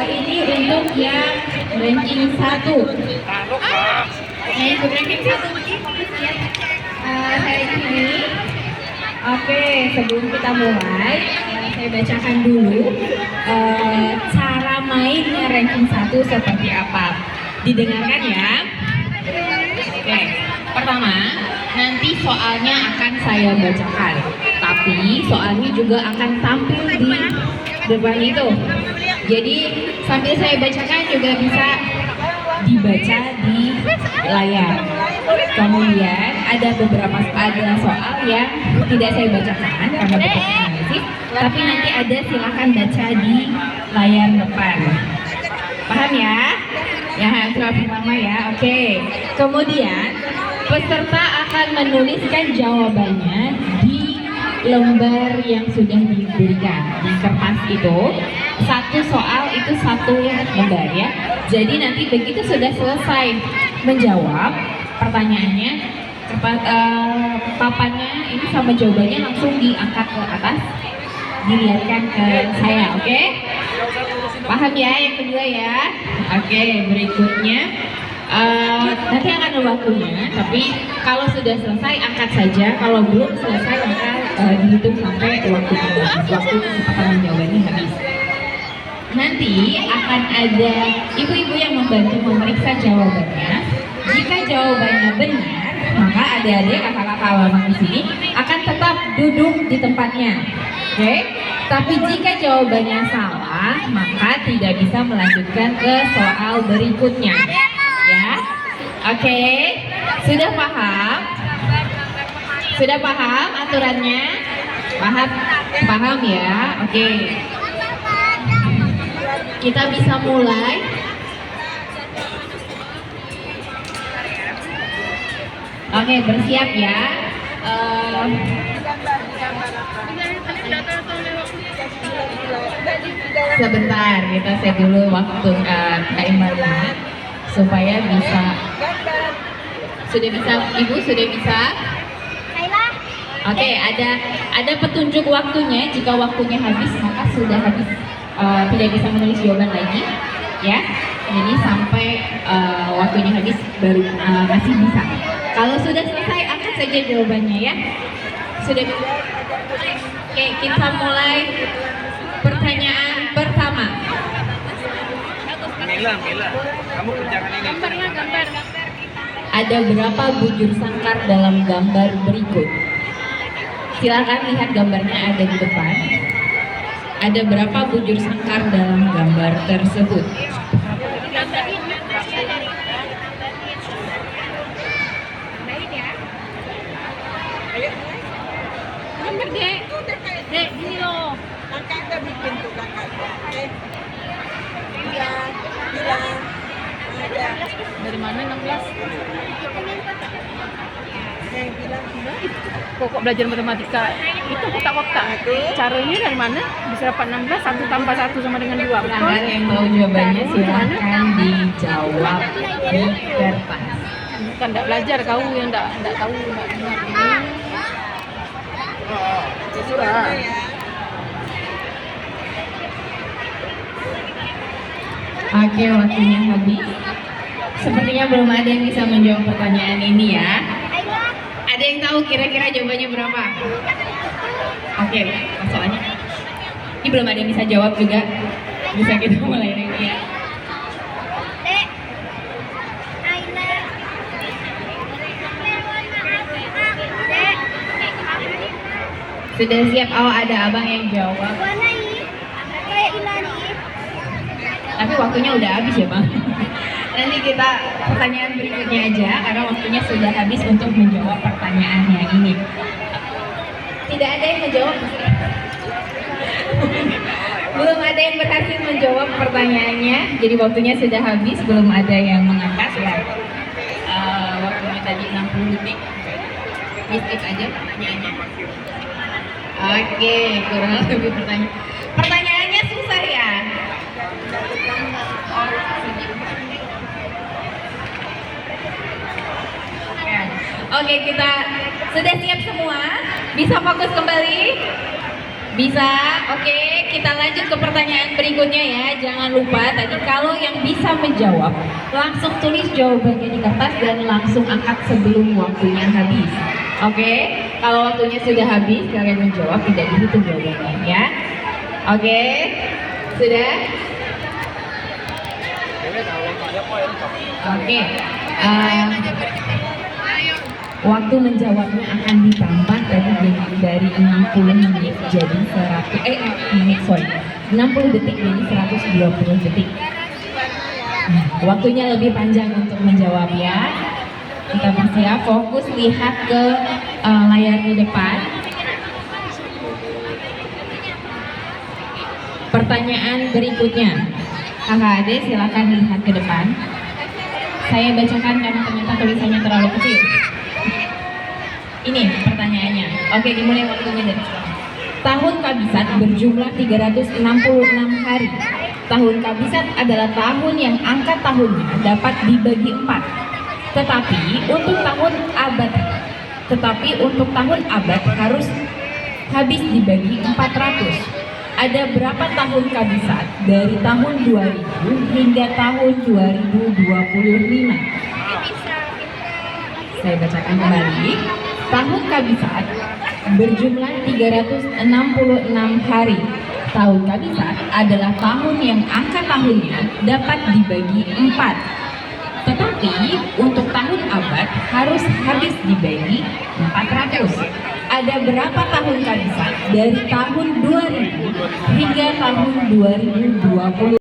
Ini untuk yang ranking 1. Yang ikut ranking 1 hari ini. Oke, sebelum kita mulai, saya bacakan dulu cara mainnya ranking 1 seperti apa. Didengarkan ya. Oke, pertama, nanti soalnya akan saya bacakan. Tapi soalnya juga akan tampil di depan itu. Jadi sambil saya bacakan juga bisa dibaca di layar. Kemudian ada soal yang tidak saya bacakan karena berarti, tapi nanti ada silakan baca di layar depan. Paham ya? Ya, pertama ya. Oke. Kemudian peserta akan menuliskan jawabannya di lembar yang sudah diberikan di kertas itu. Satu soal itu satu lembar ya. Jadi nanti begitu sudah selesai menjawab pertanyaannya, papannya ini sama jawabannya langsung diangkat ke atas, dilihatkan ke saya, oke? Paham ya yang kedua ya? Oke, berikutnya nanti akan ada waktunya, tapi kalau sudah selesai angkat saja, kalau belum selesai maka dihitung sampai waktu kesempatan menjawabnya habis. Nanti akan ada ibu-ibu yang membantu memeriksa jawabannya. Jika jawabannya benar, maka adik-adik kakak-kakak lama di sini akan tetap duduk di tempatnya. Oke? Tapi jika jawabannya salah, maka tidak bisa melanjutkan ke soal berikutnya. Ya? Oke? Sudah paham? Sudah paham aturannya? Paham? Paham ya? Oke. Kita bisa mulai. Oke, bersiap ya. Sebentar, kita set dulu waktu timernya supaya bisa. Sudah bisa, Ibu sudah bisa? Oke, ada petunjuk waktunya. Jika waktunya habis, maka sudah habis. Tidak bisa menulis jawaban lagi, ya. Jadi sampai waktunya habis baru masih bisa. Kalau sudah selesai, angkat saja jawabannya ya. Sudah bisa. Oke, kita mulai pertanyaan pertama. Mila, kamu kerjakan ini. Gambar. Ada berapa bujur sangkar dalam gambar berikut? Silakan lihat gambarnya ada di depan. Ada berapa bujur sangkar dalam gambar tersebut? Gambar dek, gini loh. Kakak udah bikin tuh kakak. Bilang. Dari mana 16? Yang bilang Pokok belajar matematika itu kotak-kotak. Caranya dari mana? Bisa dapat 16, 1 tambah 1 sama dengan 2. Pelanggan yang tahu jawabannya silahkan dijawab di kertas. Bukan tidak belajar, kau yang tidak tahu, tidak dengar. Sudah. Oke, waktunya habis. Sepertinya belum ada yang bisa menjawab pertanyaan ini ya. Ada yang tahu kira-kira jawabannya berapa? Oke, soalnya ini belum ada yang bisa jawab juga. Bisa kita mulai lagi ya. Sudah siap? Oh, ada abang yang jawab. Tapi waktunya udah habis ya bang. Nanti kita pertanyaan berikutnya aja karena waktunya sudah habis untuk menjawab pertanyaan yang ini. Tidak ada yang menjawab. Belum ada yang berhasil menjawab pertanyaannya. Jadi waktunya sudah habis, belum ada yang mengangkat ya. Waktunya tadi 60 detik. Skip aja pertanyaannya. Oke, kurang lebih pertanyaan. Pertanyaannya susah ya. Oke, kita sudah siap semua. Bisa fokus kembali? Bisa? Oke, kita lanjut ke pertanyaan berikutnya ya. Jangan lupa tadi kalau yang bisa menjawab, langsung tulis jawabannya di kertas dan langsung angkat sebelum waktunya habis. Oke, kalau waktunya sudah habis, kalian menjawab tidak dihitung jawabannya ya. Oke, sudah? Oke, waktu menjawabnya akan ditambah dari 60 menit jadi 60 detik jadi 120 detik. Nah, waktunya lebih panjang untuk menjawab ya. Kita bersiap, fokus lihat ke layar di depan. Pertanyaan berikutnya, kakak Ade silakan lihat ke depan. Saya bacakan karena ternyata tulisannya terlalu kecil. Ini pertanyaannya. Oke, dimulai waktunya dari sekarang. Tahun kabisat berjumlah 366 hari. Tahun kabisat adalah tahun yang angka tahunnya dapat dibagi 4. Tetapi untuk tahun abad harus habis dibagi 400. Ada berapa tahun kabisat dari tahun 2000 hingga tahun 2025? Saya bacakan kembali. Tahun kabisat berjumlah 366 hari. Tahun kabisat adalah tahun yang angka tahunnya dapat dibagi 4. Tetapi untuk tahun abad harus habis dibagi 400. Ada berapa tahun kabisat dari tahun 2000 hingga tahun 2020?